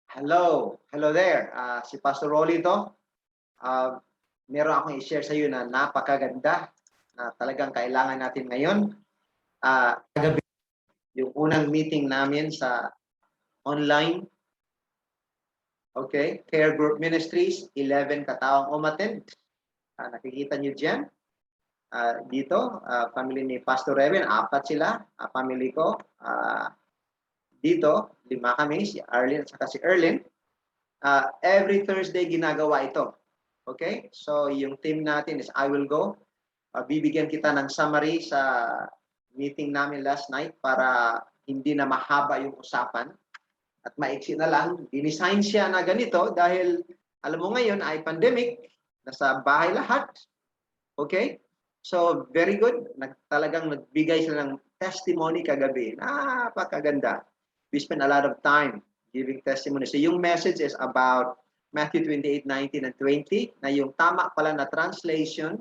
Hello there. Si Pastor Rolly to. Ah, Meron akong i-share sa iyo na napakaganda na talagang kailangan natin ngayon. Kagabi, yung unang meeting namin sa online, okay, Care Group Ministries, 11 kataong umattend. Nakikita niyo diyan. Dito, family ni Pastor Reven, 4 sila. Family ko, dito, 5 kami, si Arlene at saka si Erlyn. Every Thursday ginagawa ito. Okay? So, yung theme natin is I Will Go. Bibigyan kita ng summary sa meeting namin last night para hindi na mahaba yung usapan at maiksi na lang. Dinisign siya na ganito dahil alam mo ngayon ay pandemic, nasa bahay lahat. Okay? So, very good. Talagang nagbigay sila ng testimony kagabi. Napakaganda. We spent a lot of time giving testimony. So, yung message is about Matthew 28:19 and 20, na yung tama pala na translation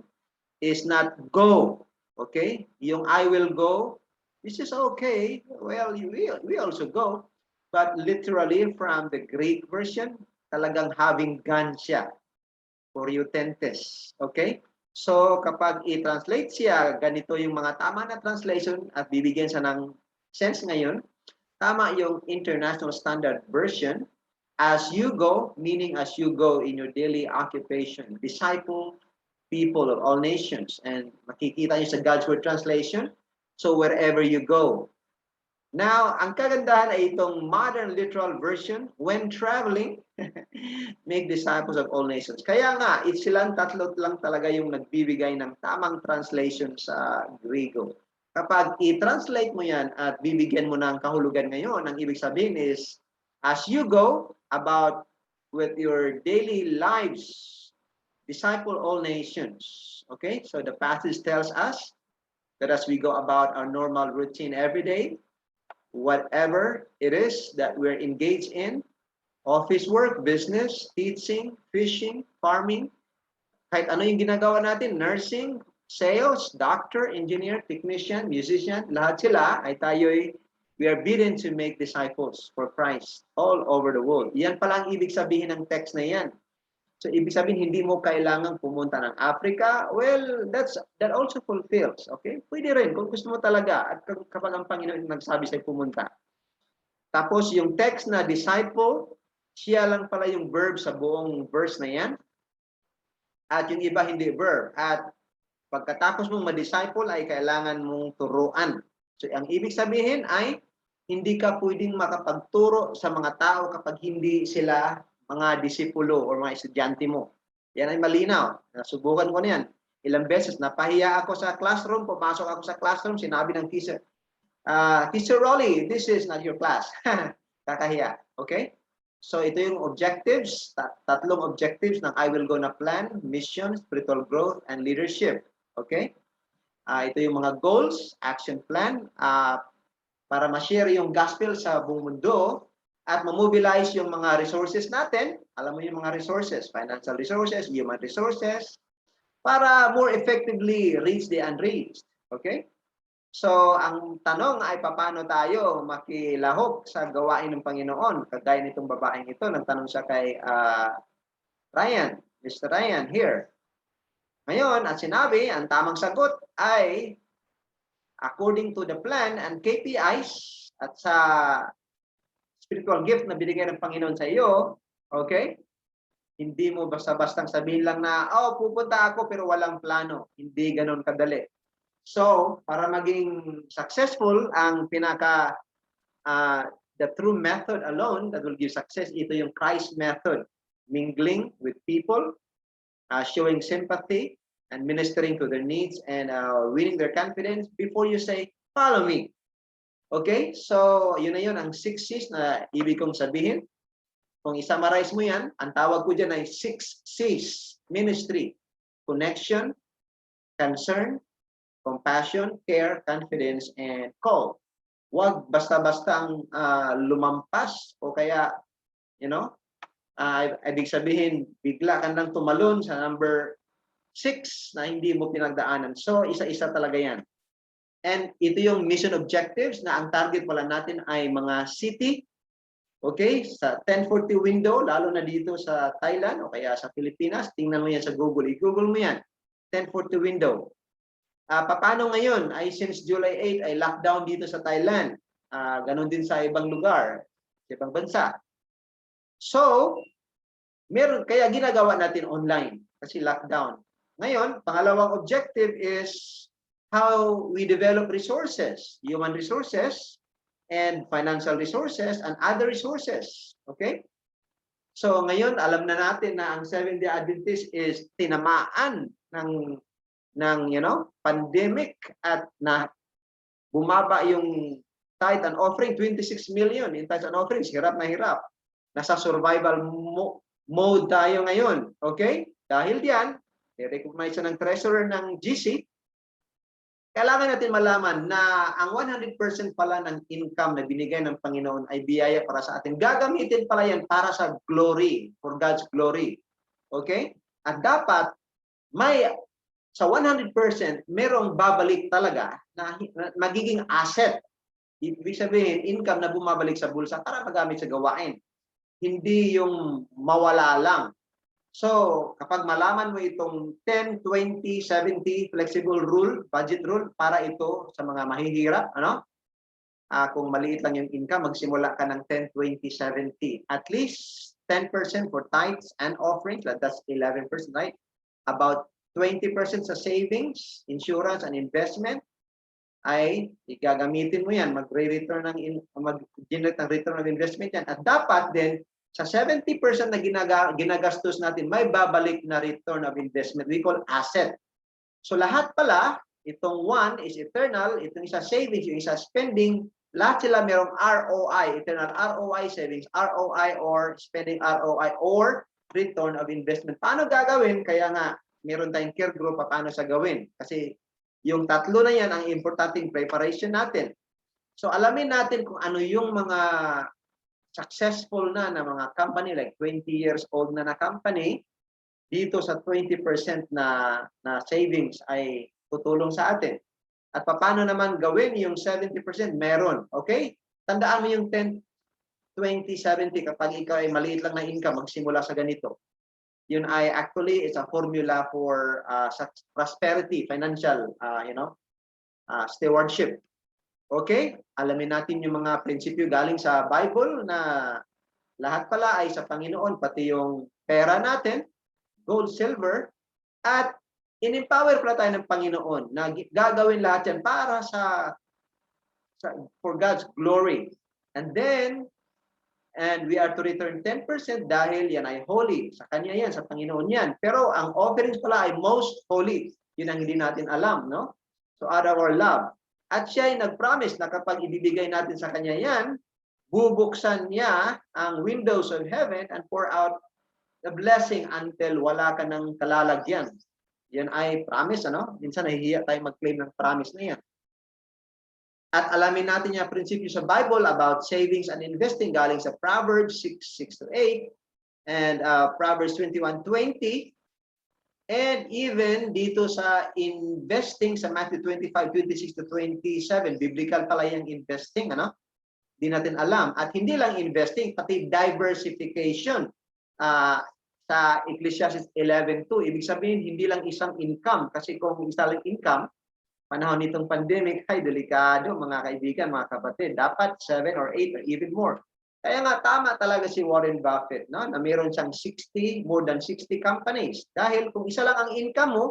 is not go. Okay? Yung I will go, this is okay. Well, we also go. But literally from the Greek version, talagang having gone siya. For you tentes. Okay? So, kapag i-translate siya, ganito yung mga tama na translation at bibigyan siya ng sense ngayon. Tama yung International Standard Version. As you go, meaning as you go in your daily occupation, disciple people of all nations. And makikita nyo sa God's Word Translation, so wherever you go. Now, ang kagandahan ay itong modern literal version, when traveling, make disciples of all nations. Kaya nga, silang tatlo lang talaga yung nagbibigay ng tamang translation sa Griego. Kapag i-translate mo yan at bibigyan mo ng kahulugan ngayon, ang ibig sabihin is, as you go about with your daily lives, disciple all nations. Okay, so the passage tells us that as we go about our normal routine every day, whatever it is that we're engaged in, office work, business, teaching, fishing, farming, kahit ano yung ginagawa natin, nursing, sales, doctor, engineer, technician, musician, lahat sila ay we are bidden to make disciples for Christ all over the world. Yan pala ang ibig sabihin ng text na yan. So, ibig sabihin, hindi mo kailangang pumunta ng Africa. Well, that also fulfills. Okay? Pwede rin kung gusto mo talaga at kapag ang Panginoon nagsabi sa'yo pumunta. Tapos, yung text na disciple, siya lang pala yung verb sa buong verse na yan. At yung iba hindi verb. At pagkatapos mong ma-disciple ay kailangan mong turuan. So, ang ibig sabihin ay hindi ka pwedeng makapagturo sa mga tao kapag hindi sila mga disipulo o mga estudyante mo. Yan ay malinaw. Nasubukan ko na yan. Ilang beses, napahiya ako sa classroom, pumasok ako sa classroom, sinabi ng teacher, Teacher Rolly, this is not your class. Kakahiya. Okay? So ito yung objectives, tatlong objectives ng I Will Go na plan, mission, spiritual growth, and leadership. Okay? Ito yung mga goals, action plan, para ma-share yung gospel sa buong mundo, at ma-mobilize yung mga resources natin. Alam mo yung mga resources, financial resources, human resources, para more effectively reach the unreached. Okay? So, ang tanong ay paano tayo makilahok sa gawain ng Panginoon? Kagaya nitong babaeng ito, nagtanong siya kay Ryan, Mr. Ryan here. Ngayon, at sinabi, ang tamang sagot ay according to the plan and KPIs at sa spiritual gift na binigay ng Panginoon sa iyo, okay? Hindi mo basta-bastang sabihin lang na, pupunta ako pero walang plano. Hindi ganon kadali. So, para maging successful, ang the true method alone that will give success, ito yung Christ method. Mingling with people, showing sympathy, and ministering to their needs, and winning their confidence before you say, follow me. Okay? So, yun na yun, ang 6 C's na ibig kong sabihin. Kung i-summarize mo yan, ang tawag ko dyan ay 6 C's. Ministry, connection, concern, compassion, care, confidence, and call. Huwag basta-bastang lumampas o kaya, ibig sabihin, bigla ka nang tumalon sa number 6 na hindi mo pinagdaanan. So, isa-isa talaga yan. And ito yung mission objectives na ang target pala natin ay mga city, Okay? Sa 1040 window, lalo na dito sa Thailand o kaya sa Pilipinas, tingnan mo yan sa Google. I-Google mo yan. 1040 window. Paano ngayon? Ay since July 8 ay lockdown dito sa Thailand. Ganon din sa ibang lugar, sa ibang bansa. So, kaya ginagawa natin online kasi lockdown. Ngayon, pangalawang objective is how we develop resources, human resources, and financial resources, and other resources. Okay? So ngayon, alam na natin na ang Seventh-day Adventist is tinamaan ng pandemic at na bumaba yung tithe and offering, 26 million in tithe and offerings. Hirap na hirap. Nasa survival mode tayo ngayon. Okay? Dahil diyan, i-recognize ng treasurer ng GC, kailangan natin malaman na ang 100% pala ng income na binigay ng Panginoon ay biyaya para sa atin. Gagamitin pala yan para sa glory, for God's glory. Okay? At dapat sa 100%, merong babalik talaga na magiging asset. Ibig sabihin, income na bumabalik sa bulsa para magamit sa gawain. Hindi yung mawala lang. So, kapag malaman mo itong 10, 20, 70 flexible rule, budget rule, para ito sa mga mahihirap, kung maliit lang yung income, magsimula ka ng 10, 20, 70. At least 10% for tithes and offerings, that's 11%, right? About 20% sa savings, insurance, and investment, ay igagamitin mo yan, mag-generate ng return of investment yan. At dapat din, sa 70% na ginagastos natin, may babalik na return of investment. We call asset. So lahat pala, itong one is eternal, itong isa savings, yung isa spending, lahat sila merong ROI, eternal ROI, savings ROI, or spending ROI, or return of investment. Paano gagawin? Kaya nga, meron tayong care group paano sa gawin. Kasi yung tatlo na yan ang importanteng preparation natin. So alamin natin kung ano yung mga successful na mga company, like 20 years old na company, dito sa 20% na savings ay tutulong sa atin. At paano naman gawin yung 70%? Meron. Okay? Tandaan mo yung 10, 20, 70 kapag ikaw ay maliit lang na income, magsimula sa ganito. Yun ay actually is a formula for prosperity, financial, stewardship. Okay? Alamin natin yung mga prinsipyo galing sa Bible na lahat pala ay sa Panginoon, pati yung pera natin, gold, silver, at in-empower pala tayo ng Panginoon na gagawin lahat yan para for God's glory. And we are to return 10% dahil yan ay holy. Sa Kanya yan, sa Panginoon yan. Pero ang offerings pala ay most holy. Yun ang hindi natin alam, no? So out of our love. At siya ay nag-promise na kapag ibibigay natin sa Kanya yan, bubuksan niya ang windows of heaven and pour out the blessing until wala ka ng kalalagyan. Yan ay promise, Minsan nahihiya tayo mag-claim ng promise na yan. At alamin natin yung prinsipyo sa Bible about savings and investing galing sa Proverbs 6:6-8 and Proverbs 21:20. And even dito sa investing sa Matthew 25:26-27, biblical pala yung investing, Hindi natin alam. At hindi lang investing, pati diversification. Sa Ecclesiastes 11:2, ibig sabihin, hindi lang isang income. Kasi kung isa lang income, panahon nitong pandemic, ay delikado, mga kaibigan, mga kapatid. Dapat 7 or 8 or even more. Kaya nga tama talaga si Warren Buffett, na mayroon siyang more than 60 companies. Dahil kung isa lang ang income mo,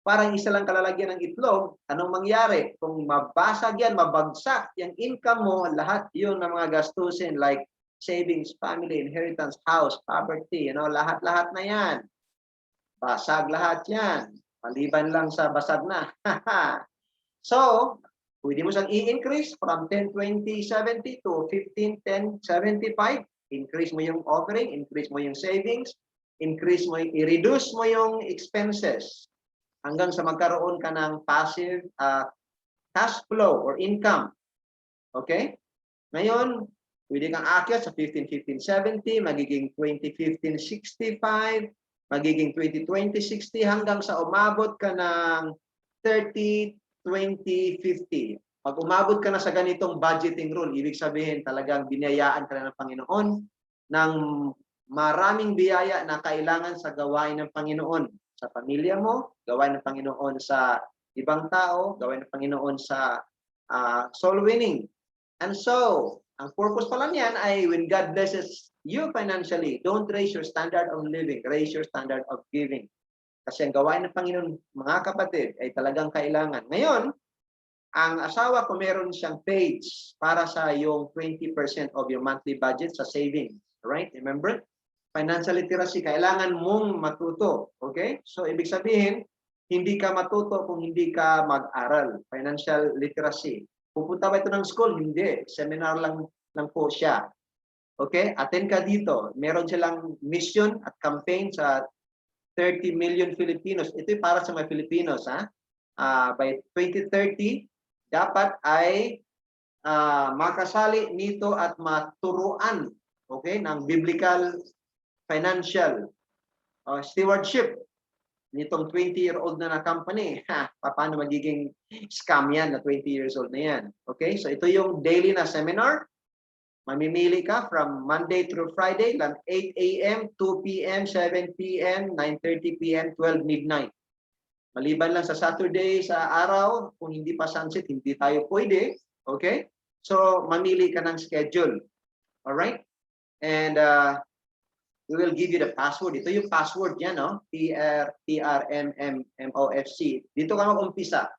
parang isa lang kalalagyan ng itlog, anong mangyari? Kung mabasag yan, mabagsak yung income mo, lahat yun ng mga gastusin like savings, family, inheritance, house, property, lahat-lahat na yan. Basag lahat yan. Maliban lang sa basag na. So, pwede mo siyang i-increase from 10, 20, 70 to 15, 10, 75. Increase mo yung offering, increase mo yung savings, i-reduce mo yung expenses hanggang sa magkaroon ka ng passive cash flow or income. Okay? Ngayon, pwede kang akyat sa 15, 15, 70, magiging 20, 15, 65, magiging 20, 20, 60, hanggang sa umabot ka ng 30, 20, 50. Pag umabot ka na sa ganitong budgeting rule, ibig sabihin talagang binayaan ka na ng Panginoon ng maraming biyaya na kailangan sa gawain ng Panginoon. Sa pamilya mo, gawain ng Panginoon sa ibang tao, gawain ng Panginoon sa soul winning. And so, ang purpose pala niyan ay when God blesses you financially, don't raise your standard of living, raise your standard of giving. Kasi ang gawain ng Panginoon, mga kapatid, ay talagang kailangan. Ngayon, ang asawa ko meron siyang page para sa yung 20% of your monthly budget sa savings. Right? Remember? Financial literacy, kailangan mong matuto. Okay? So, ibig sabihin, hindi ka matuto kung hindi ka mag-aral. Financial literacy. Pupunta ba ito ng school? Hindi. Seminar lang po siya. Okay? Attend ka dito. Meron silang mission at campaign sa 30 million Filipinos. Ito para sa mga Filipinos. By 2030, dapat ay makasali nito at maturuan, okay, ng biblical financial stewardship nitong 20-year-old na company. Paano magiging scam yan na 20 years old na yan? Okay, so ito yung daily na seminar. Mamimili ka from Monday through Friday, lang 8 a.m., 2 p.m., 7 p.m., 9:30 p.m., 12 midnight. Maliban lang sa Saturday, sa araw, kung hindi pa sunset, hindi tayo pwede. Okay? So, mamili ka ng schedule. Alright? And we will give you the password. Ito yung password niya, no? TRMMMOFC. Dito ka mag-umpisa.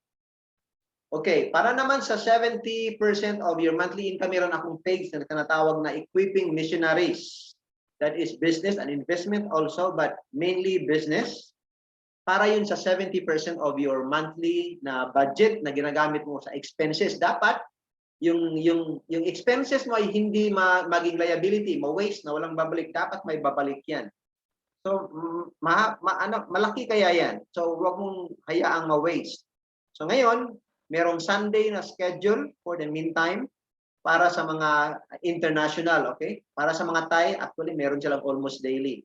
Okay, para naman sa 70% of your monthly income, meron akong page na tinatawag na Equipping Missionaries. That is business and investment also, but mainly business. Para yun sa 70% of your monthly na budget na ginagamit mo sa expenses. Dapat yung expenses mo ay hindi maging liability, ma-waste na walang babalik. Dapat may babalik yan. So, malaki kaya yan. So, huwag mong hayaang ma-waste. So, ngayon, merong Sunday na schedule for the meantime para sa mga international, okay? Para sa mga Thai, actually, meron silang almost daily.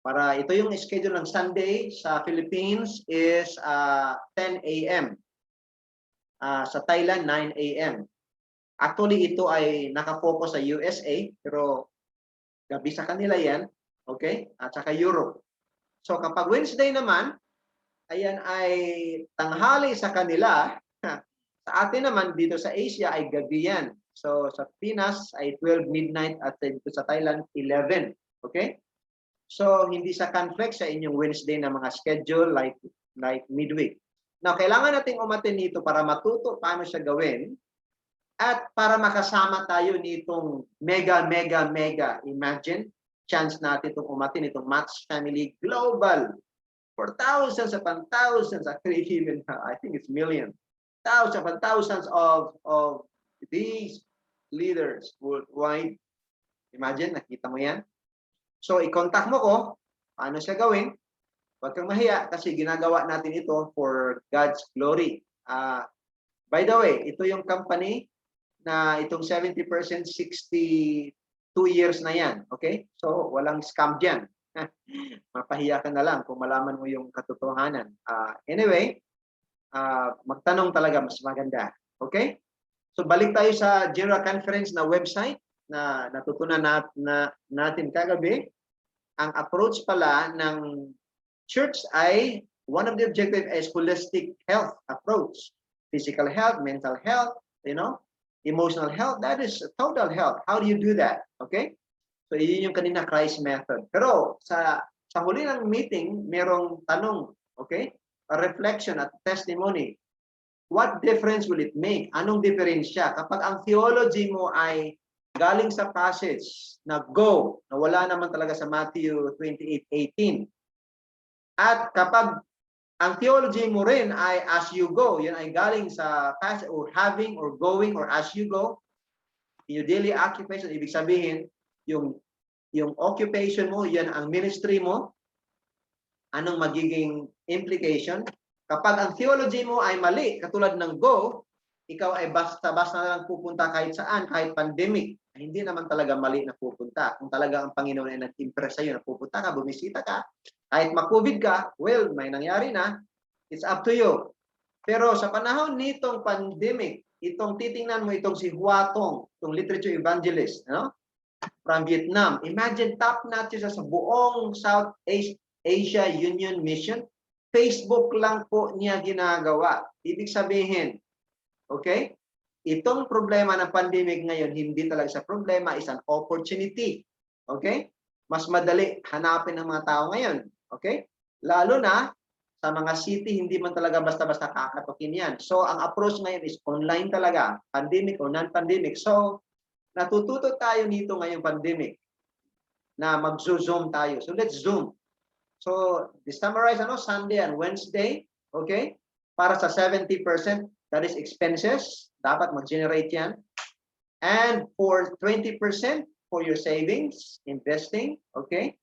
Para ito yung schedule ng Sunday sa Philippines is 10 a.m. Sa Thailand, 9 a.m. Actually, ito ay nakafocus sa USA, pero gabi sa kanila yan, okay? At saka Europe. So kapag Wednesday naman, ayan ay tanghali sa kanila. Sa atin naman, dito sa Asia ay gabi yan. So sa Pinas ay 12 midnight at dito sa Thailand, 11. Okay? So, hindi sa conflict sa inyong Wednesday na mga schedule like midweek. Now, kailangan nating umatin nito para matuto paano siya gawin at para makasama tayo nitong mega. Imagine, chance natin itong umatin, itong Match Family Global. For thousands upon thousands, actually even, I think it's millions. Thousands upon thousands of these leaders worldwide. Imagine, nakita mo yan? So, i-contact mo ko, paano siya gawin? Huwag kang mahiya kasi ginagawa natin ito for God's glory. By the way, ito yung company na itong 70%, 62 years na yan. Okay? So, walang scam dyan. Mapahiya ka na lang kung malaman mo yung katotohanan. Anyway, magtanong talaga mas maganda. Okay? So, balik tayo sa General Conference na website na natutunan natin kagabi. Ang approach pala ng church ay one of the objective is holistic health approach. Physical health, mental health, emotional health, that is total health. How do you do that? Okay? So yun yung kanina Christ method. Pero sa huli ng meeting, merong tanong, okay? A reflection at testimony. What difference will it make? Anong diferensya? Kapag ang theology mo ay galing sa passage na go, na wala naman talaga sa Matthew 28:18. At kapag ang theology mo rin ay as you go, yan ay galing sa passage or having or going or as you go, yung daily occupation, ibig sabihin, yung occupation mo, yan ang ministry mo, anong magiging implication? Kapag ang theology mo ay mali, katulad ng go, ikaw ay basta-basta na lang pupunta kahit saan, kahit pandemic. Hindi naman talaga mali na pupunta. Kung talaga ang Panginoon ay nag-impress sa'yo na pupunta ka, bumisita ka, kahit mag-COVID ka, well, may nangyari na, it's up to you. Pero sa panahon nitong pandemic, itong titingnan mo itong si Hua Tong, itong literature evangelist, no? From Vietnam. Imagine, top notch siya sa buong South Asia Union Mission. Facebook lang po niya ginagawa. Ibig sabihin, okay? Itong problema ng pandemic ngayon, hindi talaga sa problema, is an opportunity. Okay? Mas madali hanapin ng mga tao ngayon. Okay? Lalo na sa mga city, hindi man talaga basta-basta kakatukin yan. So, ang approach ngayon is online talaga. Pandemic or non-pandemic. So, natututo tayo nito ngayong pandemic na mag-zoom tayo. So, let's zoom. So, summarize, Sunday and Wednesday, okay? Para sa 70%, that is expenses. Dapat mag-generate yan. And for 20%, for your savings, investing, okay?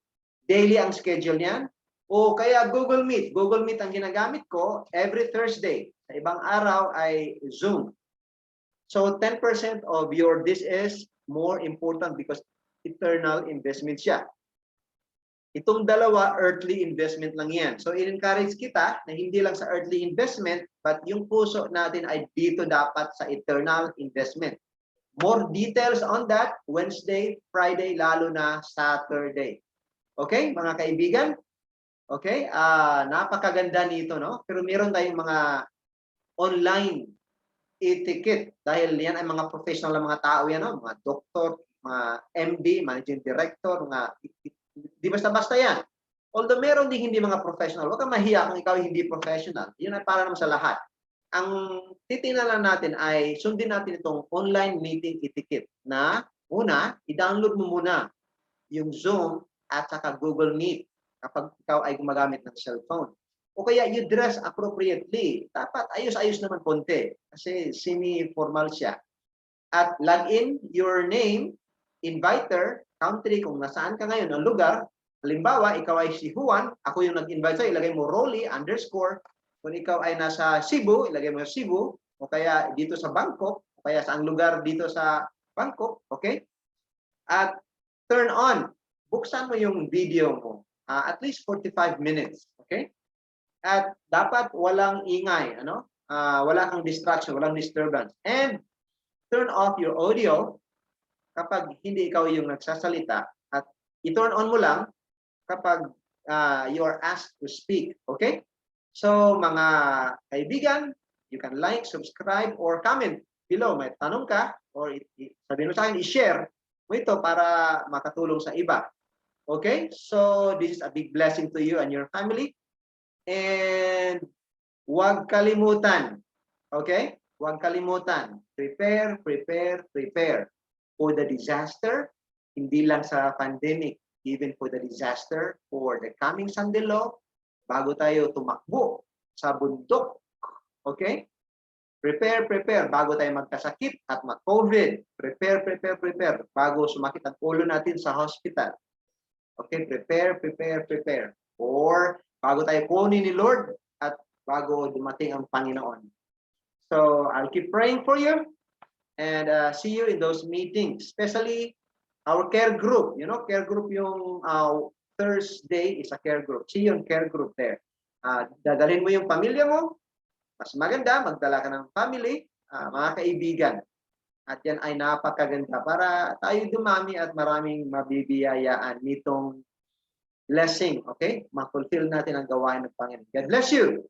Daily ang schedule niyan. O kaya Google Meet. Google Meet ang ginagamit ko every Thursday. Sa ibang araw ay Zoom. So, 10% of this is more important because eternal investment siya. Itong dalawa, earthly investment lang yan. So, in-encourage kita na hindi lang sa earthly investment, but yung puso natin ay dito dapat sa eternal investment. More details on that, Wednesday, Friday, lalo na Saturday. Okay, mga kaibigan? Okay, napakaganda nito, no? Pero meron tayong mga online etiquette dahil yan ay mga professional na mga tao yan, no? Mga doktor, mga MD, managing director, mga di basta-basta yan. Although meron din hindi mga professional, huwag kang mahiya kung ikaw hindi professional. Yun ay para naman sa lahat. Ang titingnan lang natin ay sundin natin itong online meeting etiquette na una, i-download mo muna yung Zoom at saka Google Meet kapag ikaw ay gumagamit ng cellphone. O kaya you dress appropriately. Dapat ayos-ayos naman konti kasi semi-formal siya. At log in your name, inviter, country, kung nasaan ka ngayon, ang lugar. Halimbawa, ikaw ay si Juan, ako yung nag-invite sa'yo, ilagay mo Rolly, _ Kung ikaw ay nasa Cebu, ilagay mo Cebu, o kaya dito sa Bangkok, o kaya sa ang lugar dito sa Bangkok, okay? At turn on, buksan mo yung video mo, at least 45 minutes, okay? At dapat walang ingay, wala kang distraction, walang disturbance. And turn off your audio kapag hindi ikaw yung nagsasalita at i-turn on mo lang kapag you are asked to speak. Okay? So, mga kaibigan, you can like, subscribe, or comment below. May tanong ka, or sabihin mo sa akin, i-share mo ito para makatulong sa iba. Okay? So, this is a big blessing to you and your family. And huwag kalimutan. Okay? Huwag kalimutan. Prepare, prepare, prepare for the disaster, hindi lang sa pandemic, even for the disaster, for the coming Sunday law, bago tayo tumakbo sa bundok. Okay? Prepare, prepare, bago tayo magkasakit at mag-COVID. Prepare, prepare, prepare, bago sumakit ang ulo natin sa hospital. Okay? Prepare, prepare, prepare. Or bago tayo kunin ni Lord at bago dumating ang Panginoon. So, I'll keep praying for you. And see you in those meetings, especially our care group. You know, care group yung Thursday is a care group. See you in care group there. Dadalhin mo yung pamilya mo. Mas maganda, magdala ka ng family, mga kaibigan. At yan ay napakaganda para tayo dumami at maraming mabibiyayaan nitong blessing. Okay? Ma-fulfill natin ang gawain ng Panginoon. God bless you.